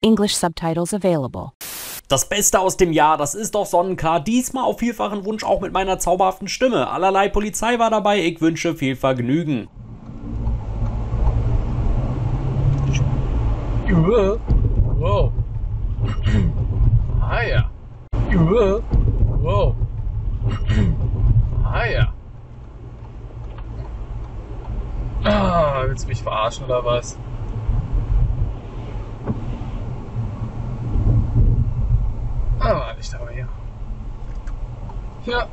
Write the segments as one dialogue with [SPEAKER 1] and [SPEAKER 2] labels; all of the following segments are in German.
[SPEAKER 1] English subtitles available.
[SPEAKER 2] Das Beste aus dem Jahr, das ist doch Sonnenklar. Diesmal auf vielfachen Wunsch auch mit meiner zauberhaften Stimme. Allerlei Polizei war dabei. Ich wünsche viel Vergnügen.
[SPEAKER 3] Wow. Ah ja. Wow. Ah ja. Ah, willst du mich verarschen oder was? Ah, nicht aber hier. Ja.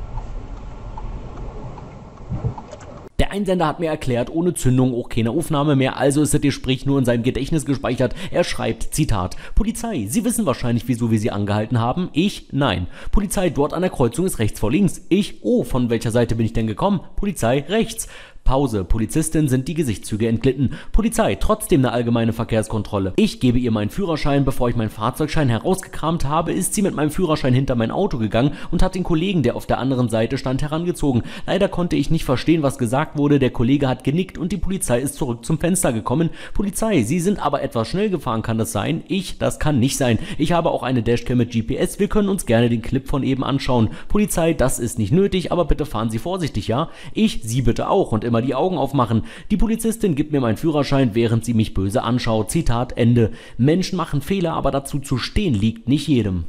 [SPEAKER 2] Der Einsender hat mir erklärt, ohne Zündung auch keine Aufnahme mehr, also ist das Gespräch nur in seinem Gedächtnis gespeichert. Er schreibt, Zitat, Polizei, Sie wissen wahrscheinlich, wieso wir Sie angehalten haben. Ich? Nein. Polizei, dort an der Kreuzung ist rechts vor links. Ich? Oh, von welcher Seite bin ich denn gekommen? Polizei, rechts. Pause. Polizistin sind die Gesichtszüge entglitten. Polizei, trotzdem eine allgemeine Verkehrskontrolle. Ich gebe ihr meinen Führerschein. Bevor ich meinen Fahrzeugschein herausgekramt habe, ist sie mit meinem Führerschein hinter mein Auto gegangen und hat den Kollegen, der auf der anderen Seite stand, herangezogen. Leider konnte ich nicht verstehen, was gesagt wurde. Der Kollege hat genickt und die Polizei ist zurück zum Fenster gekommen. Polizei, Sie sind aber etwas schnell gefahren, kann das sein? Das kann nicht sein. Ich habe auch eine Dashcam mit GPS. Wir können uns gerne den Clip von eben anschauen. Polizei, das ist nicht nötig, aber bitte fahren Sie vorsichtig, ja? Sie bitte auch und immer die Augen aufmachen. Die Polizistin gibt mir meinen Führerschein, während sie mich böse anschaut. Zitat Ende. Menschen machen Fehler, aber dazu zu stehen liegt nicht jedem.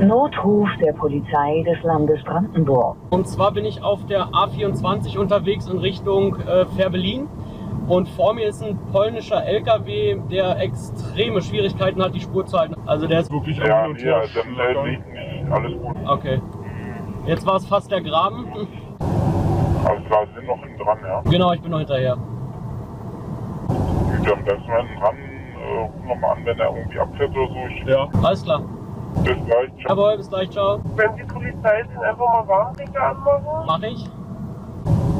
[SPEAKER 4] Notruf der Polizei des Landes Brandenburg.
[SPEAKER 5] Und zwar bin ich auf der A24 unterwegs in Richtung Fehrbellin und vor mir ist ein polnischer LKW, der extreme Schwierigkeiten hat, die Spur zu halten. Also der ist wirklich
[SPEAKER 6] nicht, alles gut.
[SPEAKER 5] Okay. Jetzt war es fast der Graben.
[SPEAKER 6] Alles klar, Sie sind noch hinten dran, ja?
[SPEAKER 5] Genau, ich bin noch hinterher.
[SPEAKER 6] Gut, dann bleibst du mal hinten dran, ruf nochmal an, wenn er irgendwie abfährt oder so.
[SPEAKER 5] Ja, alles klar.
[SPEAKER 6] Bis gleich.
[SPEAKER 5] Jawohl, bis gleich, ciao.
[SPEAKER 7] Wenn die Polizei sind, einfach mal Warnblinker anmachen.
[SPEAKER 5] Mach ich.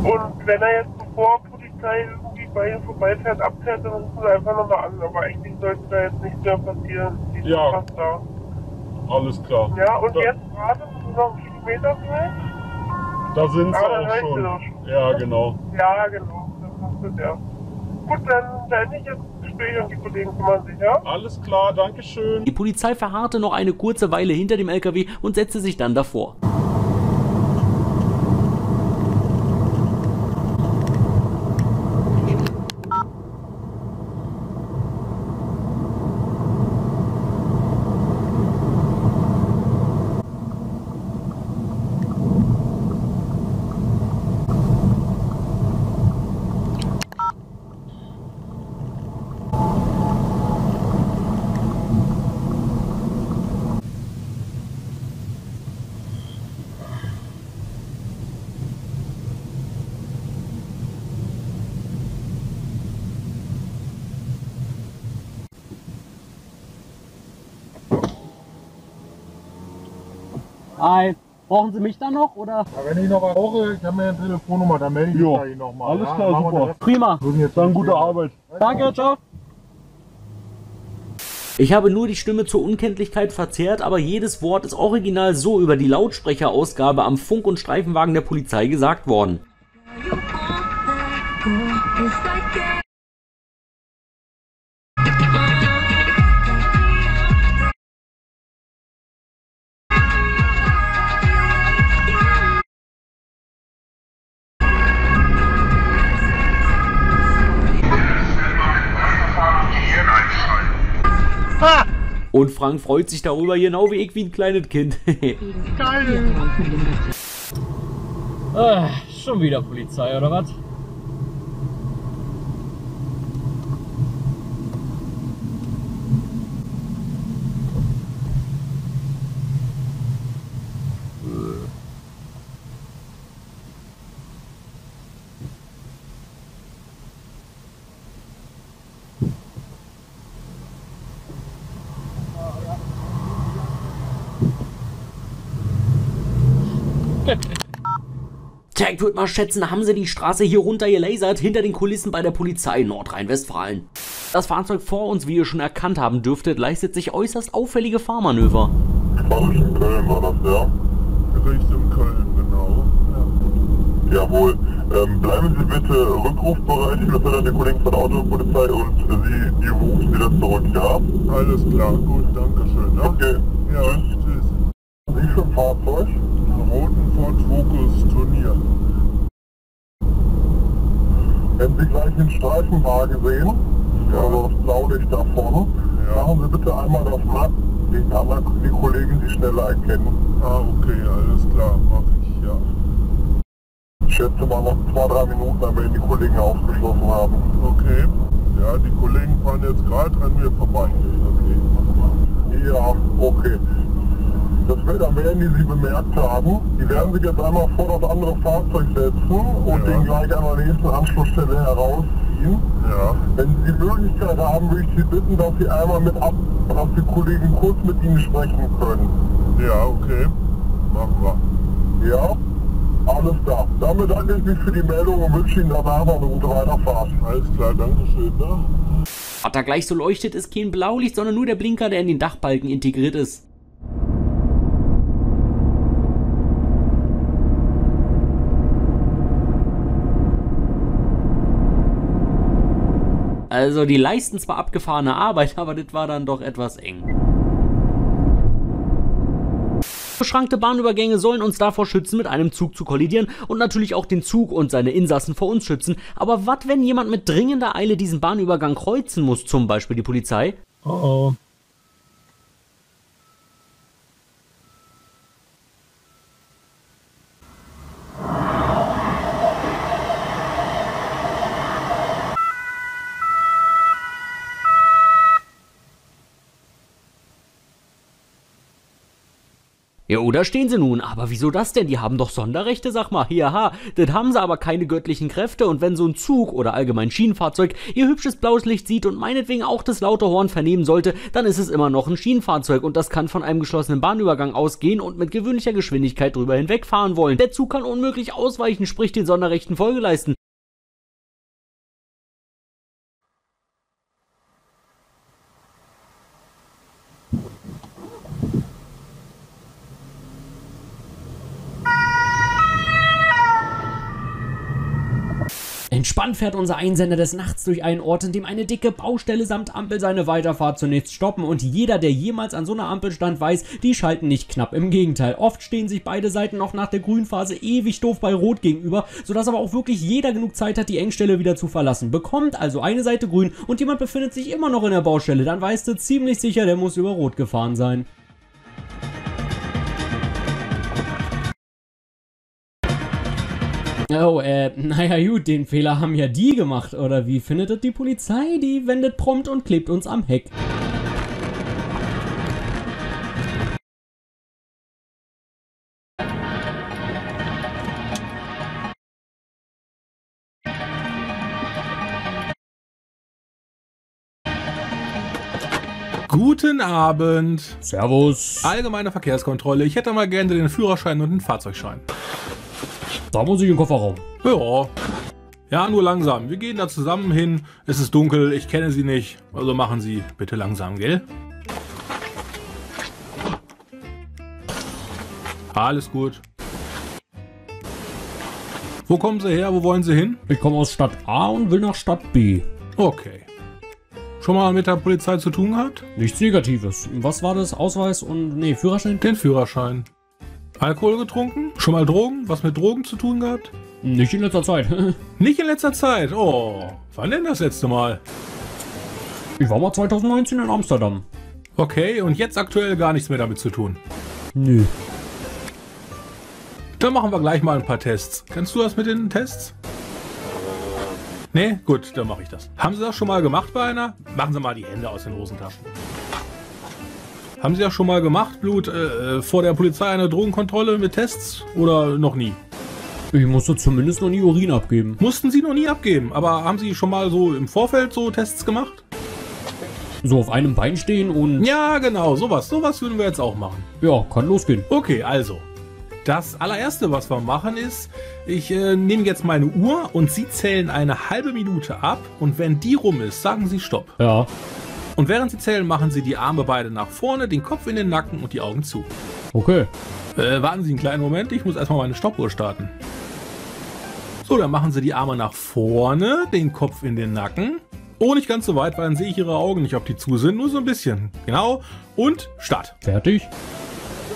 [SPEAKER 7] Und wenn er jetzt bevor Polizei irgendwie bei ihm vorbeifährt, abfährt, dann rufen sie einfach nochmal an. Aber eigentlich sollte da jetzt nichts mehr passieren. Die sind fast da.
[SPEAKER 8] Alles klar.
[SPEAKER 7] Ja, und jetzt gerade noch einen Kilometer vielleicht?
[SPEAKER 8] Da sind sie auch
[SPEAKER 7] schon.
[SPEAKER 8] Ja, genau.
[SPEAKER 7] Ja, genau. Das passt es, ja. Gut, dann beende ich jetzt das Gespräch und die Kollegen kümmern sich, ja?
[SPEAKER 8] Alles klar, danke schön.
[SPEAKER 2] Die Polizei verharrte noch eine kurze Weile hinter dem LKW und setzte sich dann davor.
[SPEAKER 5] Hi. Brauchen Sie mich dann noch, oder?
[SPEAKER 8] Ja, wenn ich noch was brauche, ich habe mir eine Telefonnummer, dann melde ich mich bei Ihnen nochmal. Alles klar, super.
[SPEAKER 5] Prima.
[SPEAKER 8] Dann gute Arbeit.
[SPEAKER 5] Danke, ciao.
[SPEAKER 2] Ich habe nur die Stimme zur Unkenntlichkeit verzerrt, aber jedes Wort ist original so über die Lautsprecherausgabe am Funk- und Streifenwagen der Polizei gesagt worden. Und Frank freut sich darüber, genau wie ich, wie ein kleines Kind.
[SPEAKER 8] Geil!
[SPEAKER 5] Schon wieder Polizei, oder was?
[SPEAKER 2] Tja, ich würde mal schätzen, haben sie die Straße hier runter gelasert, hinter den Kulissen bei der Polizei Nordrhein-Westfalen. Das Fahrzeug vor uns, wie ihr schon erkannt haben dürftet, leistet sich äußerst auffällige Fahrmanöver.
[SPEAKER 6] Richtung Köln war das, ja?
[SPEAKER 8] Richtung Köln, genau. Ja.
[SPEAKER 6] Jawohl. Bleiben Sie bitte rückrufbereit, das sind dann die Kollegen von der Autopolizei und Sie rufen Sie das zurück, ja?
[SPEAKER 8] Alles klar, gut, danke schön. Ne?
[SPEAKER 6] Okay.
[SPEAKER 8] Ja, tschüss.
[SPEAKER 6] Sie für ein Fahrzeug?
[SPEAKER 8] Einen roten Ford Focus Turnier.
[SPEAKER 6] Wenn Sie gleich den Streifenwagen sehen,
[SPEAKER 8] Ja.
[SPEAKER 6] also das Blaulicht da vorne,
[SPEAKER 8] Ja.
[SPEAKER 6] machen Sie bitte einmal das Matt, die Kollegen die schneller erkennen.
[SPEAKER 8] Ah, okay, alles klar, mach ich, ja.
[SPEAKER 6] Ich schätze mal noch 2-3 Minuten, dann werden die Kollegen aufgeschlossen haben.
[SPEAKER 8] Okay. Ja, die Kollegen fahren jetzt gerade an mir vorbei. Okay.
[SPEAKER 6] Ja, okay. Dann werden die Sie bemerkt haben. Die werden sich jetzt einmal vor das andere Fahrzeug setzen und den gleich an der nächsten Anschlussstelle herausziehen.
[SPEAKER 8] Ja.
[SPEAKER 6] Wenn Sie die Möglichkeit haben, würde ich Sie bitten, dass Sie einmal dass die Kollegen kurz mit Ihnen sprechen können.
[SPEAKER 8] Ja, okay. Machen wir.
[SPEAKER 6] Ja? Alles klar. Dann bedanke ich mich für die Meldung und wünsche Ihnen danach noch eine gute Weiterfahrt.
[SPEAKER 8] Alles klar, danke schön, ne?
[SPEAKER 2] Was da gleich so leuchtet, ist kein Blaulicht, sondern nur der Blinker, der in den Dachbalken integriert ist. Also die leisten zwar abgefahrene Arbeit, aber das war dann doch etwas eng. Beschrankte Bahnübergänge sollen uns davor schützen, mit einem Zug zu kollidieren und natürlich auch den Zug und seine Insassen vor uns schützen. Aber was, wenn jemand mit dringender Eile diesen Bahnübergang kreuzen muss, zum Beispiel die Polizei?
[SPEAKER 3] Oh.
[SPEAKER 2] Ja, oder stehen sie nun? Aber wieso das denn? Die haben doch Sonderrechte, sag mal. Ja, das haben sie aber keine göttlichen Kräfte. Und wenn so ein Zug oder allgemein Schienenfahrzeug ihr hübsches blaues Licht sieht und meinetwegen auch das laute Horn vernehmen sollte, dann ist es immer noch ein Schienenfahrzeug und das kann von einem geschlossenen Bahnübergang ausgehen und mit gewöhnlicher Geschwindigkeit drüber hinwegfahren wollen. Der Zug kann unmöglich ausweichen, sprich den Sonderrechten Folge leisten. Entspannt fährt unser Einsender des Nachts durch einen Ort, in dem eine dicke Baustelle samt Ampel seine Weiterfahrt zunächst stoppen und jeder, der jemals an so einer Ampel stand, weiß, die schalten nicht knapp. Im Gegenteil, oft stehen sich beide Seiten noch nach der Grünphase ewig doof bei Rot gegenüber, sodass aber auch wirklich jeder genug Zeit hat, die Engstelle wieder zu verlassen. Bekommt also eine Seite grün und jemand befindet sich immer noch in der Baustelle, dann weißt du ziemlich sicher, der muss über Rot gefahren sein. Oh, naja gut, den Fehler haben ja die gemacht, oder wie findet das die Polizei? Die wendet prompt und klebt uns am Heck.
[SPEAKER 9] Guten Abend.
[SPEAKER 2] Servus.
[SPEAKER 9] Allgemeine Verkehrskontrolle. Ich hätte mal gerne den Führerschein und den Fahrzeugschein.
[SPEAKER 2] Da muss ich in den Kofferraum.
[SPEAKER 9] Ja. Ja, nur langsam. Wir gehen da zusammen hin. Es ist dunkel, ich kenne Sie nicht. Also machen Sie bitte langsam, gell? Alles gut. Wo kommen Sie her? Wo wollen Sie hin?
[SPEAKER 2] Ich komme aus Stadt A und will nach Stadt B.
[SPEAKER 9] Okay. Schon mal mit der Polizei zu tun gehabt?
[SPEAKER 2] Nichts Negatives. Was war das? Ausweis und... nee, Führerschein?
[SPEAKER 9] Den Führerschein. Alkohol getrunken? Schon mal Drogen? Was mit Drogen zu tun gehabt?
[SPEAKER 2] Nicht in letzter Zeit.
[SPEAKER 9] Nicht in letzter Zeit? Oh, wann denn das letzte Mal?
[SPEAKER 2] Ich war mal 2019 in Amsterdam.
[SPEAKER 9] Okay, und jetzt aktuell gar nichts mehr damit zu tun?
[SPEAKER 2] Nö.
[SPEAKER 9] Dann machen wir gleich mal ein paar Tests. Kennst du das mit den Tests? Nee? Gut, dann mache ich das. Haben Sie das schon mal gemacht bei einer? Machen Sie mal die Hände aus den Hosentaschen. Haben Sie das schon mal gemacht, Blut, vor der Polizei eine Drogenkontrolle mit Tests? Oder noch nie?
[SPEAKER 2] Ich musste zumindest noch nie Urin abgeben.
[SPEAKER 9] Mussten Sie noch nie abgeben, aber haben Sie schon mal so im Vorfeld so Tests gemacht?
[SPEAKER 2] So auf einem Bein stehen und...
[SPEAKER 9] Ja, genau, sowas würden wir jetzt auch machen.
[SPEAKER 2] Ja, kann losgehen.
[SPEAKER 9] Okay, also. Das allererste, was wir machen, ist, ich nehme jetzt meine Uhr und Sie zählen eine halbe Minute ab und wenn die rum ist, sagen Sie Stopp.
[SPEAKER 2] Ja.
[SPEAKER 9] Und während Sie zählen, machen Sie die Arme beide nach vorne, den Kopf in den Nacken und die Augen zu.
[SPEAKER 2] Okay.
[SPEAKER 9] Warten Sie einen kleinen Moment, ich muss erstmal meine Stoppuhr starten. So, dann machen Sie die Arme nach vorne, den Kopf in den Nacken. Oh, nicht ganz so weit, weil dann sehe ich Ihre Augen nicht, ob die zu sind, nur so ein bisschen. Genau. Und Start.
[SPEAKER 2] Fertig?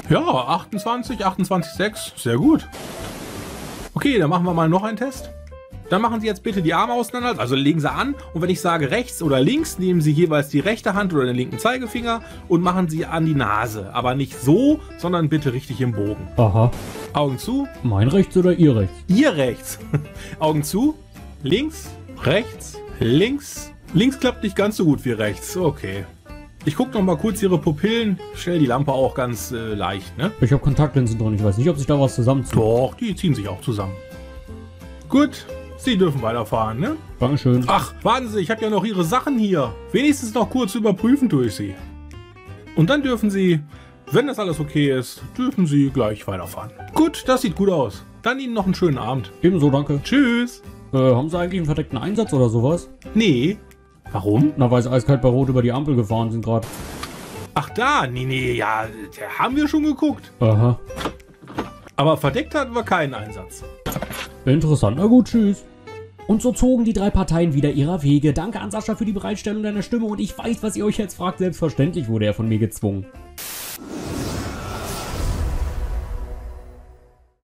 [SPEAKER 9] Ja, 28, 28,6, sehr gut. Okay, dann machen wir mal noch einen Test. Dann machen Sie jetzt bitte die Arme auseinander, also legen Sie an und wenn ich sage rechts oder links, nehmen Sie jeweils die rechte Hand oder den linken Zeigefinger und machen Sie an die Nase. Aber nicht so, sondern bitte richtig im Bogen.
[SPEAKER 2] Aha.
[SPEAKER 9] Augen zu.
[SPEAKER 2] Mein rechts oder Ihr rechts?
[SPEAKER 9] Ihr rechts. Augen zu. Links, rechts, links. Links klappt nicht ganz so gut wie rechts. Okay. Ich gucke noch mal kurz Ihre Pupillen. Stell die Lampe auch ganz leicht, ne?
[SPEAKER 2] Ich habe Kontaktlinsen drin. Ich weiß nicht, ob sich da was zusammenzieht.
[SPEAKER 9] Doch, die ziehen sich auch zusammen. Gut, Sie dürfen weiterfahren, ne?
[SPEAKER 2] Dankeschön.
[SPEAKER 9] Ach, warten Sie, ich habe ja noch Ihre Sachen hier. Wenigstens noch kurz überprüfen durch Sie. Und dann dürfen Sie, wenn das alles okay ist, dürfen Sie gleich weiterfahren. Gut, das sieht gut aus. Dann Ihnen noch einen schönen Abend.
[SPEAKER 2] Ebenso, danke.
[SPEAKER 9] Tschüss.
[SPEAKER 2] Haben Sie eigentlich einen verdeckten Einsatz oder sowas?
[SPEAKER 9] Nee. Warum?
[SPEAKER 2] Na, weil Sie eiskalt bei Rot über die Ampel gefahren sind gerade.
[SPEAKER 9] Ach da, nee, ja, da haben wir schon geguckt.
[SPEAKER 2] Aha.
[SPEAKER 9] Aber verdeckt hatten wir keinen Einsatz.
[SPEAKER 2] Interessant, na gut, tschüss. Und so zogen die drei Parteien wieder ihrer Wege. Danke an Sascha für die Bereitstellung deiner Stimme und ich weiß, was ihr euch jetzt fragt. Selbstverständlich wurde er von mir gezwungen.